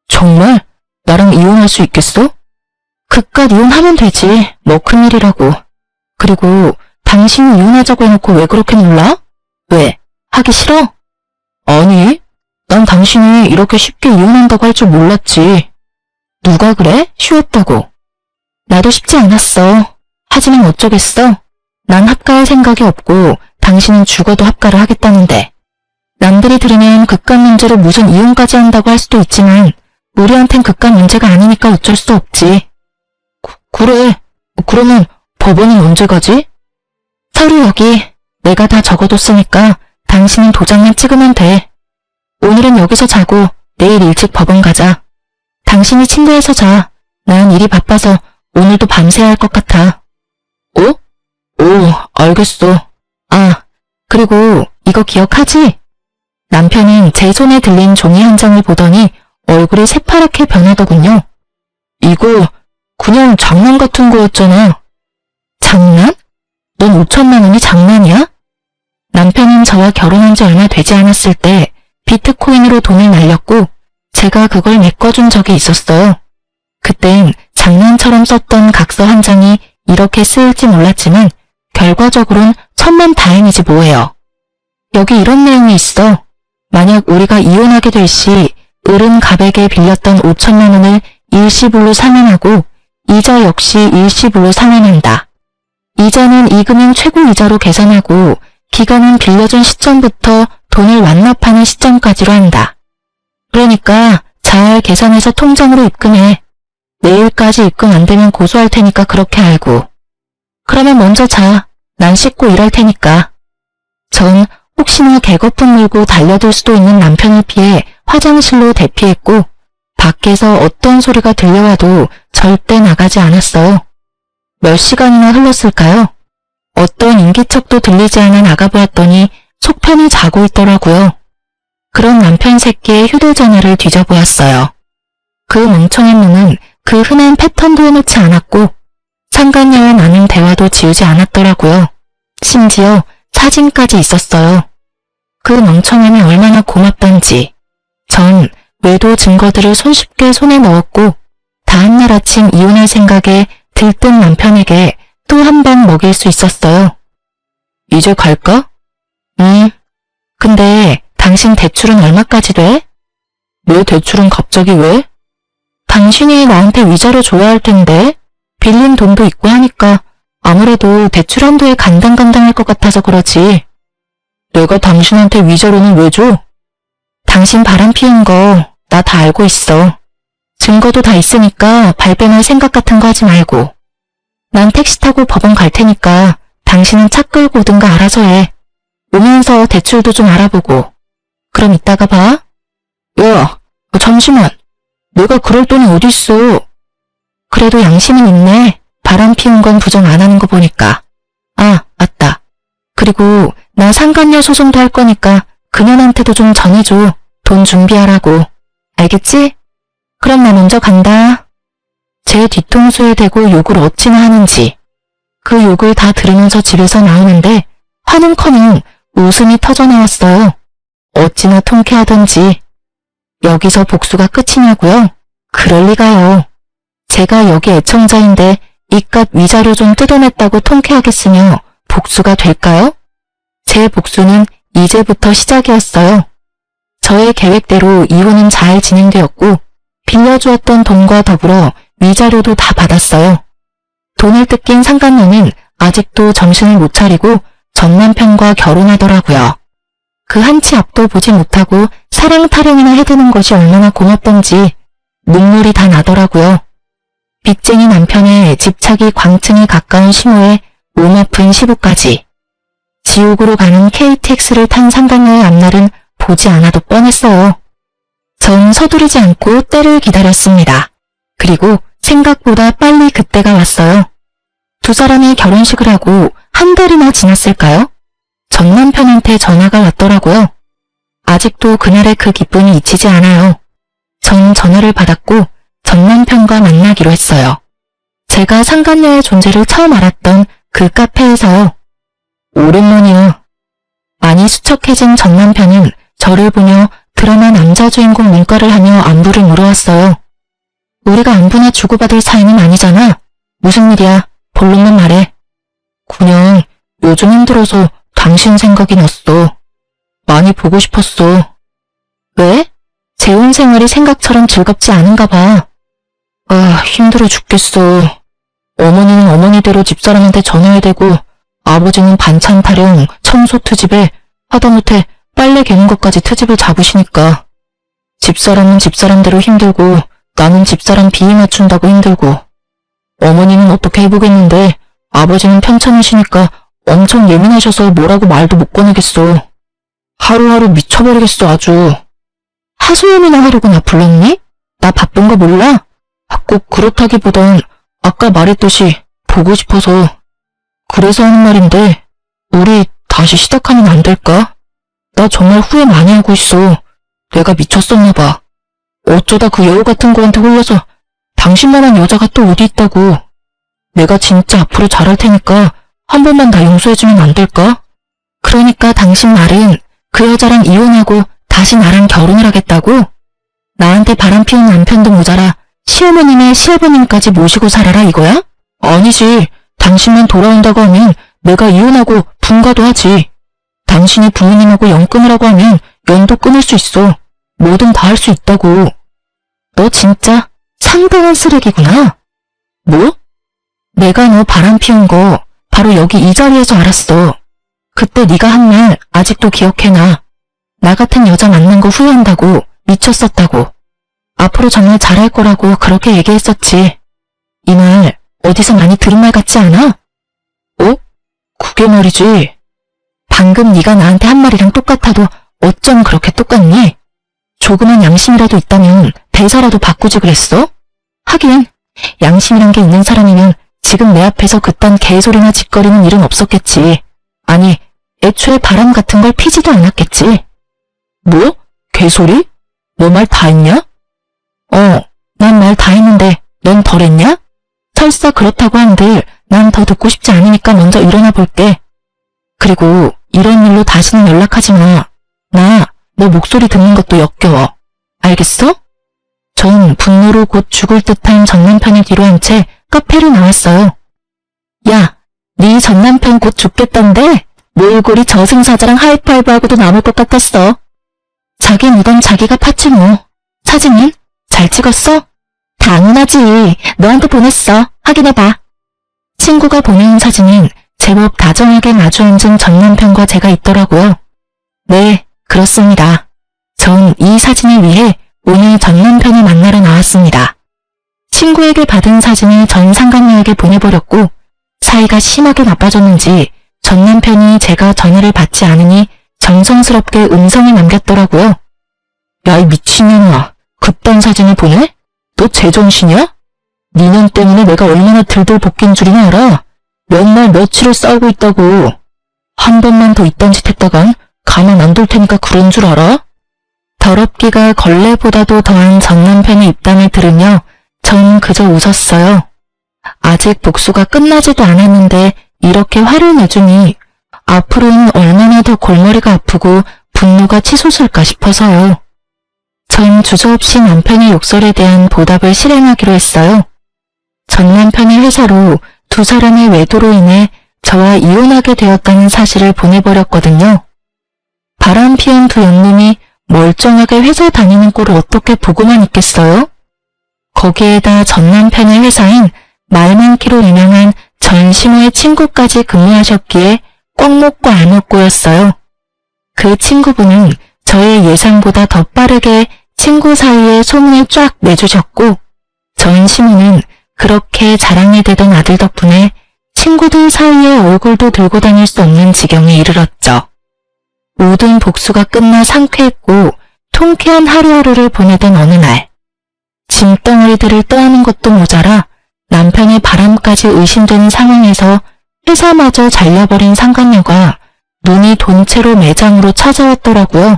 정말? 나랑 이혼할 수 있겠어? 그깟 이혼하면 되지. 뭐 큰일이라고. 그리고 당신이 이혼하자고 해놓고 왜 그렇게 놀라? 왜? 하기 싫어? 아니, 난 당신이 이렇게 쉽게 이혼한다고 할 줄 몰랐지. 누가 그래? 쉬웠다고. 나도 쉽지 않았어. 하지만 어쩌겠어? 난 합가할 생각이 없고 당신은 죽어도 합가를 하겠다는데. 남들이 들으면 그깟 문제로 무슨 이혼까지 한다고 할 수도 있지만 우리한텐 그깟 문제가 아니니까 어쩔 수 없지. 그래. 그러면 법원은 언제 가지? 서류 여기. 내가 다 적어뒀으니까 당신은 도장만 찍으면 돼. 오늘은 여기서 자고 내일 일찍 법원 가자. 당신이 침대에서 자. 난 일이 바빠서 오늘도 밤새야 할 것 같아. 어? 오, 알겠어. 아, 그리고 이거 기억하지? 남편은 제 손에 들린 종이 한 장을 보더니 얼굴이 새파랗게 변하더군요. 이거 그냥 장난 같은 거였잖아. 장난? 넌 5천만 원이 장난이야? 남편은 저와 결혼한 지 얼마 되지 않았을 때 비트코인으로 돈을 날렸고 제가 그걸 메꿔준 적이 있었어요. 그땐 장난처럼 썼던 각서 한 장이 이렇게 쓰일지 몰랐지만 결과적으로는 천만다행이지 뭐예요. 여기 이런 내용이 있어. 만약 우리가 이혼하게 될 시 을은 갑에게 빌렸던 5천만 원을 일시불로 상환하고 이자 역시 일시불로 상환한다. 이자는 이금융 최고 이자로 계산하고 기간은 빌려준 시점부터 돈을 완납하는 시점까지로 한다. 그러니까 잘 계산해서 통장으로 입금해. 내일까지 입금 안 되면 고소할 테니까 그렇게 알고. 그러면 먼저 자. 난 씻고 일할 테니까. 전 혹시나 개거품 물고 달려들 수도 있는 남편을 피해 화장실로 대피했고 밖에서 어떤 소리가 들려와도 절대 나가지 않았어요. 몇 시간이나 흘렀을까요? 어떤 인기척도 들리지 않아 나가보았더니 속편히 자고 있더라고요. 그런 남편 새끼의 휴대전화를 뒤져보았어요. 그 멍청한 놈은 그 흔한 패턴도 해놓지 않았고 상간녀와 나눈 대화도 지우지 않았더라고요. 심지어 사진까지 있었어요. 그 멍청함이 얼마나 고맙던지. 전 외도 증거들을 손쉽게 손에 넣었고 다음날 아침 이혼할 생각에 들뜬 남편에게 또 한 방 먹일 수 있었어요. 이제 갈까? 근데 당신 대출은 얼마까지 돼? 내 대출은 갑자기 왜? 당신이 나한테 위자료 줘야 할 텐데 빌린 돈도 있고 하니까 아무래도 대출 한도에 간당간당할 것 같아서 그러지. 내가 당신한테 위자료는 왜 줘? 당신 바람 피운 거 나 다 알고 있어. 증거도 다 있으니까 발뺌할 생각 같은 거 하지 말고. 난 택시 타고 법원 갈 테니까 당신은 차 끌고 오든가 알아서 해. 오면서 대출도 좀 알아보고. 그럼 이따가 봐. 야, 잠시만. 내가 그럴 돈이 어딨어. 그래도 양심은 있네. 바람 피운 건 부정 안 하는 거 보니까. 아, 맞다. 그리고 나 상간녀 소송도 할 거니까 그년한테도 좀 전해줘. 돈 준비하라고. 알겠지? 그럼 나 먼저 간다. 제 뒤통수에 대고 욕을 어찌나 하는지. 그 욕을 다 들으면서 집에서 나오는데 화는커녕 웃음이 터져나왔어요. 어찌나 통쾌하던지. 여기서 복수가 끝이냐고요? 그럴 리가요. 제가 여기 애청자인데 이깟 위자료 좀 뜯어냈다고 통쾌하겠으며 복수가 될까요? 제 복수는 이제부터 시작이었어요. 저의 계획대로 이혼은 잘 진행되었고 빌려주었던 돈과 더불어 위자료도 다 받았어요. 돈을 뜯긴 상간녀는 아직도 정신을 못 차리고 전 남편과 결혼하더라고요. 그 한치 앞도 보지 못하고 사랑 타령이나 해대는 것이 얼마나 고맙던지 눈물이 다 나더라고요. 빚쟁이 남편의 집착이 광층이 가까운 시모에 몸 아픈 시부까지. 지옥으로 가는 KTX를 탄 상간녀의 앞날은 보지 않아도 뻔했어요. 전 서두르지 않고 때를 기다렸습니다. 그리고 생각보다 빨리 그때가 왔어요. 두 사람이 결혼식을 하고 한 달이나 지났을까요? 전 남편한테 전화가 왔더라고요. 아직도 그날의 그 기쁨이 잊히지 않아요. 전 전화를 받았고 전 남편과 만나기로 했어요. 제가 상간녀의 존재를 처음 알았던 그 카페에서요. 오랜만이야. 많이 수척해진 전 남편은 저를 보며 드라마 남자 주인공 눈가를 하며 안부를 물어왔어요. 우리가 안부나 주고받을 사이는 아니잖아. 무슨 일이야? 본론만 말해. 그냥 요즘 힘들어서 당신 생각이 났어. 많이 보고 싶었어. 왜? 재혼 생활이 생각처럼 즐겁지 않은가 봐. 아, 힘들어 죽겠어. 어머니는 어머니대로 집사람한테 전화해야 되고 아버지는 반찬 타령, 청소 트집에 하다못해 빨래 개는 것까지 트집을 잡으시니까 집사람은 집사람대로 힘들고 나는 집사람 비위 맞춘다고 힘들고 어머니는 어떻게 해보겠는데 아버지는 편찮으시니까 엄청 예민하셔서 뭐라고 말도 못 꺼내겠어. 하루하루 미쳐버리겠어 아주. 하소연이나 하려고 나 불렀니? 나 바쁜 거 몰라? 꼭 그렇다기보단 아까 말했듯이 보고 싶어서. 그래서 하는 말인데 우리 다시 시작하면 안 될까? 나 정말 후회 많이 하고 있어. 내가 미쳤었나 봐. 어쩌다 그 여우 같은 거한테 홀려서 당신만한 여자가 또 어디 있다고. 내가 진짜 앞으로 잘할 테니까 한 번만 나 용서해주면 안 될까? 그러니까 당신 말은 그 여자랑 이혼하고 다시 나랑 결혼을 하겠다고? 나한테 바람 피운 남편도 모자라 시어머님의 시아버님까지 모시고 살아라 이거야? 아니지. 당신만 돌아온다고 하면 내가 이혼하고 분가도 하지. 당신이 부모님하고 연 끊으라고 하면 연도 끊을 수 있어. 뭐든 다 할 수 있다고. 너 진짜 상당한 쓰레기구나. 뭐? 내가 너 바람 피운 거 바로 여기 이 자리에서 알았어. 그때 네가 한 말 아직도 기억해놔. 나 같은 여자 만난 거 후회한다고, 미쳤었다고. 앞으로 정말 잘할 거라고 그렇게 얘기했었지. 이 말 어디서 많이 들은 말 같지 않아? 어? 그게 말이지. 방금 네가 나한테 한 말이랑 똑같아도 어쩜 그렇게 똑같니? 조그만 양심이라도 있다면 대사라도 바꾸지 그랬어? 하긴 양심이란 게 있는 사람이면 지금 내 앞에서 그딴 개소리나 짓거리는 일은 없었겠지. 아니, 애초에 바람 같은 걸 피지도 않았겠지. 뭐? 개소리? 너 말 다 했냐? 난 말 다 했는데 넌 덜 했냐? 설사 그렇다고 한들 난 더 듣고 싶지 않으니까 먼저 일어나 볼게. 그리고 이런 일로 다시는 연락하지 마. 나 너 목소리 듣는 것도 역겨워. 알겠어? 전 분노로 곧 죽을 듯한 전 남편을 뒤로 한 채 카페로 나왔어요. 야, 네 전 남편 곧 죽겠던데? 몰골이 저승사자랑 하이파이브하고도 남을 것 같았어. 자기 무덤 자기가 팠지 뭐. 사진은? 잘 찍었어? 당연하지. 너한테 보냈어. 확인해봐. 친구가 보내온 사진은 제법 다정하게 마주 앉은 전 남편과 제가 있더라고요. 네, 그렇습니다. 전 이 사진을 위해 오늘 전 남편을 만나러 나왔습니다. 친구에게 받은 사진을 전 상간녀에게 보내버렸고 사이가 심하게 나빠졌는지 전 남편이 제가 전화를 받지 않으니 정성스럽게 음성을 남겼더라고요. 야, 이 미친년아, 그딴 사진을 보내? 너 제정신이야? 니년 때문에 내가 얼마나 들들 볶인 줄이나 알아? 몇 날 며칠을 싸우고 있다고. 한 번만 더 이딴 짓 했다간 가만 안 둘 테니까 그런 줄 알아? 더럽기가 걸레보다도 더한 전 남편의 입담을 들으며 전 그저 웃었어요. 아직 복수가 끝나지도 않았는데 이렇게 화를 내주니 앞으로는 얼마나 더 골머리가 아프고 분노가 치솟을까 싶어서요. 전 주저없이 남편의 욕설에 대한 보답을 실행하기로 했어요. 전 남편의 회사로 두 사람의 외도로 인해 저와 이혼하게 되었다는 사실을 보내버렸거든요. 바람 피운 두 영놈이 멀쩡하게 회사 다니는 꼴을 어떻게 보고만 있겠어요? 거기에다 전 남편의 회사인 말 많기로 유명한 전시모의 친구까지 근무하셨기에 꽉 먹고 알 먹고였어요. 그 친구분은 저의 예상보다 더 빠르게 친구 사이에 소문을 쫙 내주셨고 전시모는 그렇게 자랑이 되던 아들 덕분에 친구들 사이에 얼굴도 들고 다닐 수 없는 지경에 이르렀죠. 모든 복수가 끝나 상쾌했고 통쾌한 하루하루를 보내던 어느 날 짐덩어리들을 떠안는 것도 모자라 남편의 바람까지 의심되는 상황에서 회사마저 잘려버린 상간녀가 눈이 돈 채로 매장으로 찾아왔더라고요.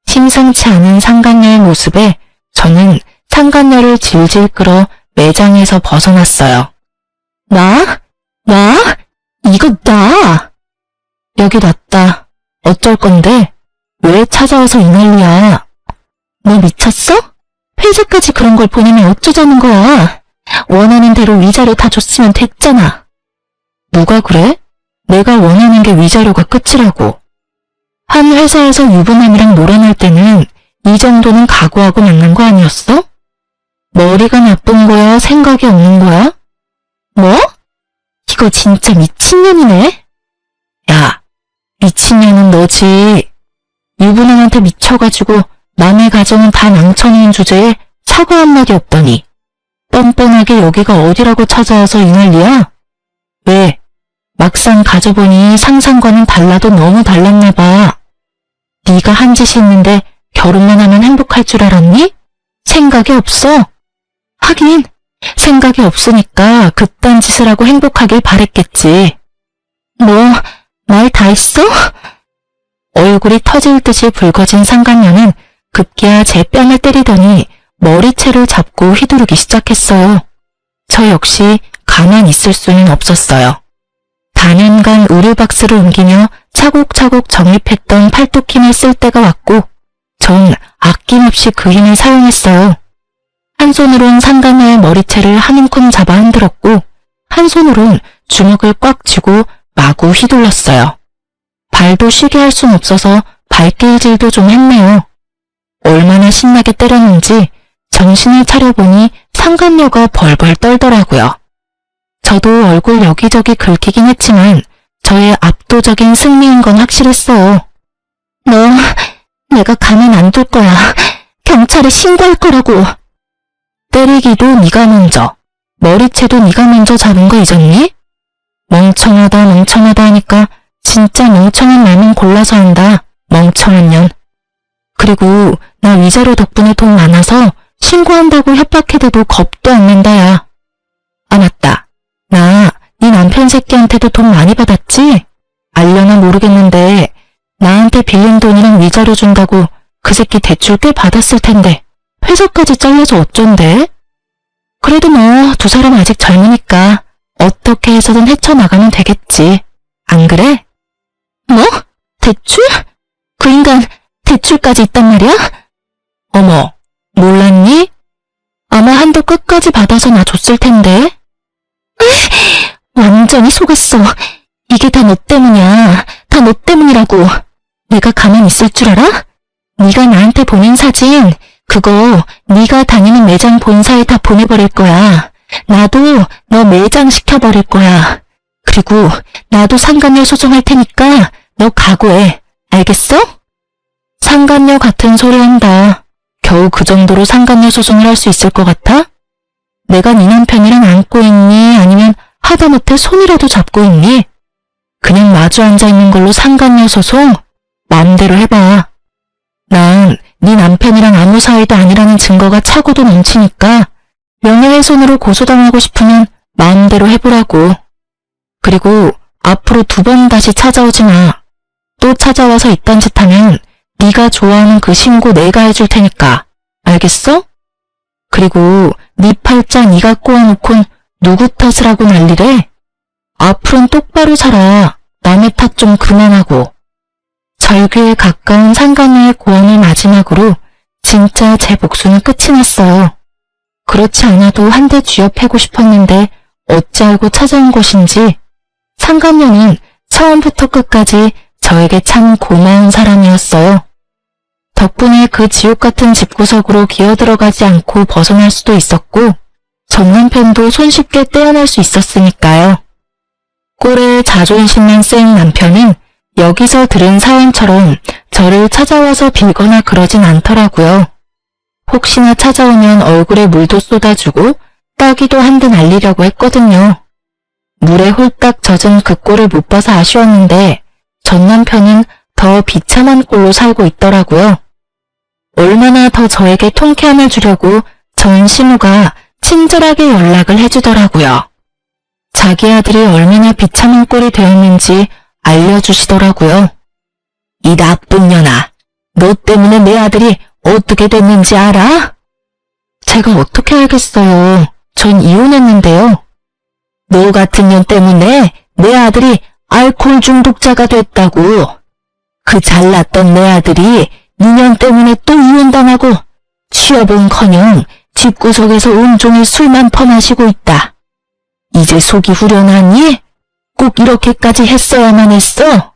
심상치 않은 상간녀의 모습에 저는 상간녀를 질질 끌어 매장에서 벗어났어요. 나? 이거 나? 여기 놨다. 어쩔 건데? 왜 찾아와서 이 난리야? 너 미쳤어? 회사까지 그런 걸 보내면 어쩌자는 거야? 원하는 대로 위자료 다 줬으면 됐잖아. 누가 그래? 내가 원하는 게 위자료가 끝이라고. 한 회사에서 유부남이랑 놀아날 때는 이 정도는 각오하고 만난 거 아니었어? 머리가 나쁜 거야? 생각이 없는 거야? 뭐? 이거 진짜 미친년이네? 야, 미친년은 너지. 유부남한테 미쳐가지고 남의 가정은 다 망쳐놓은 주제에 사과 한마디 없더니 뻔뻔하게 여기가 어디라고 찾아와서 이 난리야? 왜? 막상 가져보니 상상과는 달라도 너무 달랐나 봐. 네가 한 짓이 있는데 결혼만 하면 행복할 줄 알았니? 생각이 없어? 하긴 생각이 없으니까 그딴 짓을 하고 행복하길 바랬겠지. 뭐 말 다 했어? 얼굴이 터질 듯이 붉어진 상간녀는 급기야 제 뺨을 때리더니 머리채를 잡고 휘두르기 시작했어요. 저 역시 가만히 있을 수는 없었어요. 단연간 의류박스를 옮기며 차곡차곡 정립했던 팔뚝 힘을 쓸 때가 왔고 전 아낌없이 그 힘을 사용했어요. 한 손으론 상간녀의 머리채를 한 움큼 잡아 흔들었고 한 손으론 주먹을 꽉 쥐고 마구 휘둘렀어요. 발도 쉬게 할 순 없어서 발길질도 좀 했네요. 얼마나 신나게 때렸는지 정신을 차려보니 상간녀가 벌벌 떨더라고요. 저도 얼굴 여기저기 긁히긴 했지만 저의 압도적인 승리인 건 확실했어요. 너 내가 가만 안 둘 거야. 경찰에 신고할 거라고. 때리기도 네가 먼저, 머리채도 네가 먼저 잡은 거 잊었니? 멍청하다 하니까 진짜 멍청한 말만 골라서 한다. 멍청한 년. 그리고 나 위자료 덕분에 돈 많아서 신고한다고 협박해대도 겁도 안 난다야. 아 맞다. 나 네 남편 새끼한테도 돈 많이 받았지? 알려나 모르겠는데 나한테 빌린 돈이랑 위자료 준다고 그 새끼 대출 꽤 받았을 텐데 회사까지 잘려서 어쩐데? 그래도 뭐 두 사람 아직 젊으니까 어떻게 해서든 헤쳐나가면 되겠지. 안 그래? 뭐? 대출? 그 인간 대출까지 있단 말이야? 어머, 몰랐니? 아마 한도 끝까지 받아서 나 줬을 텐데. 완전히 속았어. 이게 다 너 때문이야. 다 너 때문이라고. 내가 가만히 있을 줄 알아? 네가 나한테 보낸 사진 그거 네가 다니는 매장 본사에 다 보내버릴 거야. 나도 너 매장 시켜버릴 거야. 그리고 나도 상간녀 소송할 테니까 너 각오해. 알겠어? 상간녀 같은 소리 한다. 겨우 그 정도로 상간녀 소송을 할 수 있을 것 같아? 내가 네 남편이랑 안고 있니? 아니면 하다못해 손이라도 잡고 있니? 그냥 마주 앉아있는 걸로 상관녀 소송? 마음대로 해봐. 난 네 남편이랑 아무 사이도 아니라는 증거가 차고도 넘치니까 명예훼손으로 고소당하고 싶으면 마음대로 해보라고. 그리고 앞으로 2번 다시 찾아오지 마. 또 찾아와서 이딴 짓 하면 네가 좋아하는 그 신고 내가 해줄 테니까. 알겠어? 그리고 네 팔자 네가 꼬아놓곤 누구 탓을 하고 난리래? 앞으로는 똑바로 살아. 남의 탓 좀 그만하고. 절규에 가까운 상간녀의 고언을 마지막으로 진짜 제 복수는 끝이 났어요. 그렇지 않아도 한 대 쥐어 패고 싶었는데 어찌 알고 찾아온 것인지 상간녀는 처음부터 끝까지 저에게 참 고마운 사람이었어요. 덕분에 그 지옥 같은 집구석으로 기어들어가지 않고 벗어날 수도 있었고 전 남편도 손쉽게 떼어낼 수 있었으니까요. 꼴에 자존심만 센 남편은 여기서 들은 사연처럼 저를 찾아와서 빌거나 그러진 않더라고요. 혹시나 찾아오면 얼굴에 물도 쏟아주고 따귀도 한 대 날리려고 했거든요. 물에 홀딱 젖은 그 꼴을 못 봐서 아쉬웠는데 전 남편은 더 비참한 꼴로 살고 있더라고요. 얼마나 더 저에게 통쾌함을 주려고 전 시누가 친절하게 연락을 해주더라고요. 자기 아들이 얼마나 비참한 꼴이 되었는지 알려주시더라고요. 이 나쁜 년아, 너 때문에 내 아들이 어떻게 됐는지 알아? 제가 어떻게 알겠어요. 전 이혼했는데요. 너 같은 년 때문에 내 아들이 알코올 중독자가 됐다고. 그 잘났던 내 아들이 2년 때문에 또 이혼당하고 취업은커녕 집구석에서 온종일 술만 퍼마시고 있다. 이제 속이 후련하니? 꼭 이렇게까지 했어야만 했어?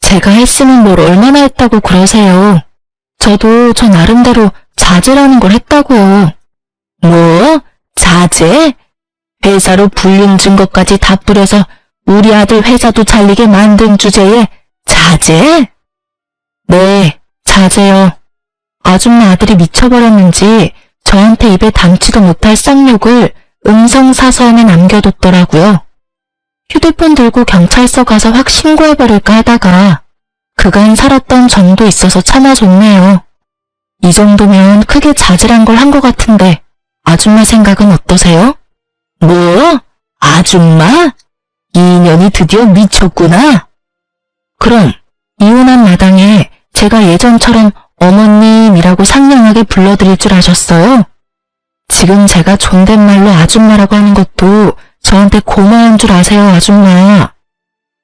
제가 했으면 뭘 얼마나 했다고 그러세요. 저도 저 나름대로 자제라는 걸 했다고요. 뭐? 자제? 회사로 불륜 증거까지 다 뿌려서 우리 아들 회사도 잘리게 만든 주제에 자제? 네, 자제요. 아줌마 아들이 미쳐버렸는지 저한테 입에 담지도 못할 쌍욕을 음성사서함에 남겨뒀더라고요. 휴대폰 들고 경찰서 가서 확 신고해버릴까 하다가 그간 살았던 정도 있어서 참아줬네요. 이 정도면 크게 자질한 걸 한 것 같은데 아줌마 생각은 어떠세요? 뭐? 아줌마? 이 인연이 드디어 미쳤구나. 그럼 이혼한 마당에 제가 예전처럼 어머님이라고 상냥하게 불러드릴 줄 아셨어요? 지금 제가 존댓말로 아줌마라고 하는 것도 저한테 고마운 줄 아세요, 아줌마.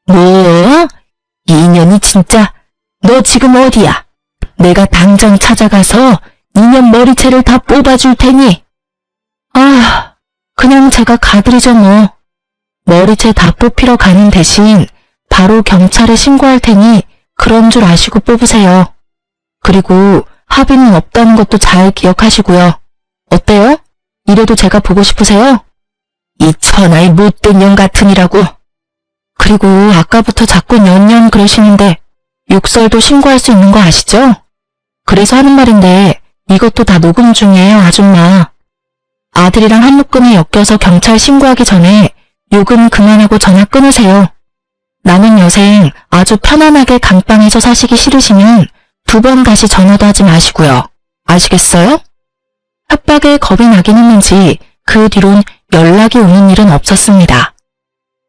뭐? 이 인연이 진짜. 너 지금 어디야? 내가 당장 찾아가서 이년 머리채를 다 뽑아줄 테니. 아, 그냥 제가 가드리죠 뭐. 머리채 다 뽑히러 가는 대신 바로 경찰에 신고할 테니 그런 줄 아시고 뽑으세요. 그리고 합의는 없다는 것도 잘 기억하시고요. 어때요? 이래도 제가 보고 싶으세요? 이 천하의 못된 년 같으니라고. 그리고 아까부터 자꾸 년년 그러시는데 욕설도 신고할 수 있는 거 아시죠? 그래서 하는 말인데 이것도 다 녹음 중이에요, 아줌마. 아들이랑 한 묶음에 엮여서 경찰 신고하기 전에 욕은 그만하고 전화 끊으세요. 남은 여생 아주 편안하게 감방에서 사시기 싫으시면 2번 다시 전화도 하지 마시고요. 아시겠어요? 협박에 겁이 나긴 했는지 그 뒤론 연락이 오는 일은 없었습니다.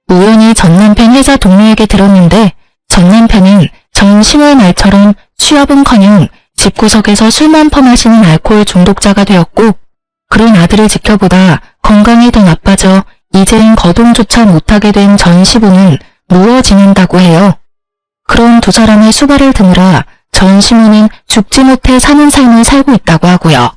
우연히 전 남편 회사 동료에게 들었는데 전 남편은 전 심월 말처럼 취업은커녕 집구석에서 술만 퍼마시는 알코올 중독자가 되었고 그런 아들을 지켜보다 건강이 더 나빠져 이제는 거동조차 못하게 된 전 시부는 누워 지낸다고 해요. 그런 두 사람의 수발을 드느라 전 시부는 죽지 못해 사는 삶을 살고 있다고 하고요.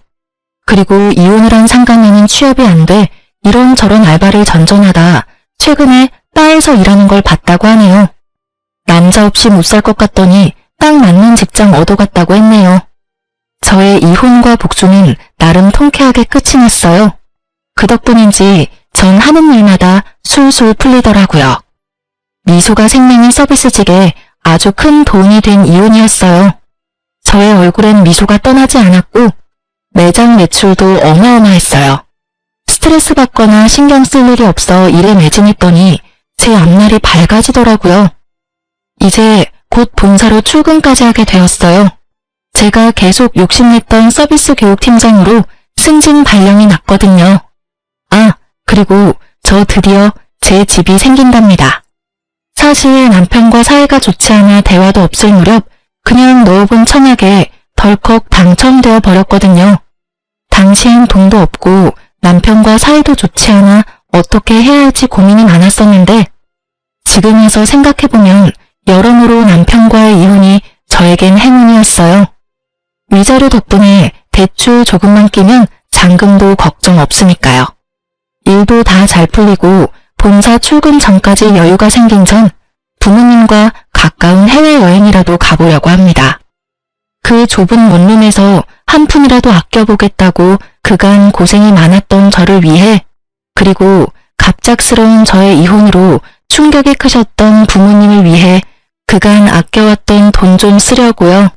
그리고 이혼을 한 상간녀는 취업이 안 돼 이런저런 알바를 전전하다 최근에 바에서 일하는 걸 봤다고 하네요. 남자 없이 못 살 것 같더니 딱 맞는 직장 얻어갔다고 했네요. 저의 이혼과 복수는 나름 통쾌하게 끝이 났어요. 그 덕분인지 전 하는 일마다 술술 풀리더라고요. 미소가 생명인 서비스직에 아주 큰 도움이 된 이혼이었어요. 저의 얼굴엔 미소가 떠나지 않았고 매장 매출도 어마어마했어요. 스트레스 받거나 신경 쓸 일이 없어 일에 매진했더니 제 앞날이 밝아지더라고요. 이제 곧 본사로 출근까지 하게 되었어요. 제가 계속 욕심냈던 서비스 교육팀장으로 승진 발령이 났거든요. 아, 그리고 저 드디어 제 집이 생긴답니다. 사실 남편과 사이가 좋지 않아 대화도 없을 무렵 그냥 넣어본 청약에 덜컥 당첨되어 버렸거든요. 당시엔 돈도 없고 남편과 사이도 좋지 않아 어떻게 해야 할지 고민이 많았었는데 지금 와서 생각해보면 여러모로 남편과의 이혼이 저에겐 행운이었어요. 위자료 덕분에 대출 조금만 끼면 잔금도 걱정 없으니까요. 일도 다 잘 풀리고 본사 출근 전까지 여유가 생긴 전 부모님과 가까운 해외여행이라도 가보려고 합니다. 그 좁은 원룸에서 한 푼이라도 아껴보겠다고 그간 고생이 많았던 저를 위해, 그리고 갑작스러운 저의 이혼으로 충격이 크셨던 부모님을 위해 그간 아껴왔던 돈 좀 쓰려고요.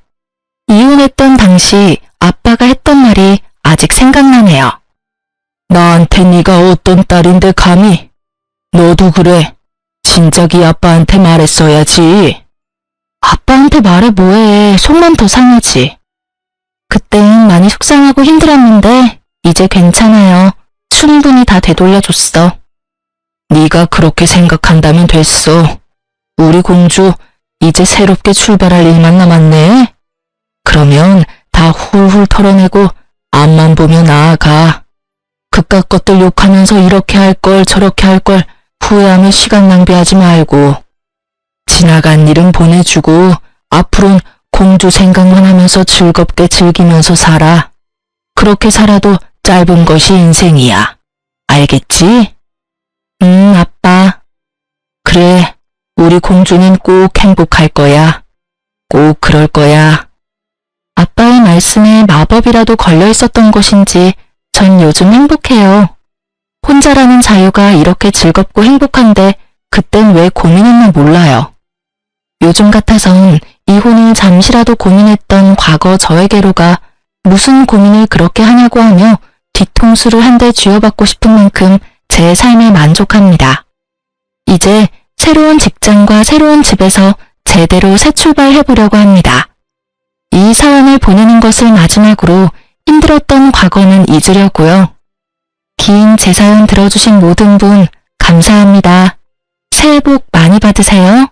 이혼했던 당시 아빠가 했던 말이 아직 생각나네요. 나한테 네가 어떤 딸인데 감히? 너도 그래. 진작이 아빠한테 말했어야지. 아빠한테 말해 뭐해. 속만 더 상하지. 그땐 많이 속상하고 힘들었는데 이제 괜찮아요. 충분히 다 되돌려줬어. 네가 그렇게 생각한다면 됐어. 우리 공주 이제 새롭게 출발할 일만 남았네. 그러면 다 훌훌 털어내고 앞만 보며 나아가. 그깟 것들 욕하면서 이렇게 할 걸 저렇게 할 걸 후회하며 시간 낭비하지 말고 지나간 일은 보내주고 앞으론 공주 생각만 하면서 즐겁게 즐기면서 살아. 그렇게 살아도 짧은 것이 인생이야. 알겠지? 아빠. 그래, 우리 공주는 꼭 행복할 거야. 꼭 그럴 거야. 아빠의 말씀에 마법이라도 걸려 있었던 것인지 전 요즘 행복해요. 혼자라는 자유가 이렇게 즐겁고 행복한데 그땐 왜 고민했나 몰라요. 요즘 같아선 이혼을 잠시라도 고민했던 과거 저에게로가 무슨 고민을 그렇게 하냐고 하며 뒤통수를 한 대 쥐어받고 싶은 만큼 제 삶에 만족합니다. 이제 새로운 직장과 새로운 집에서 제대로 새 출발해보려고 합니다. 이 사연을 보내는 것을 마지막으로 힘들었던 과거는 잊으려고요. 긴 제 사연 들어주신 모든 분 감사합니다. 새해 복 많이 받으세요.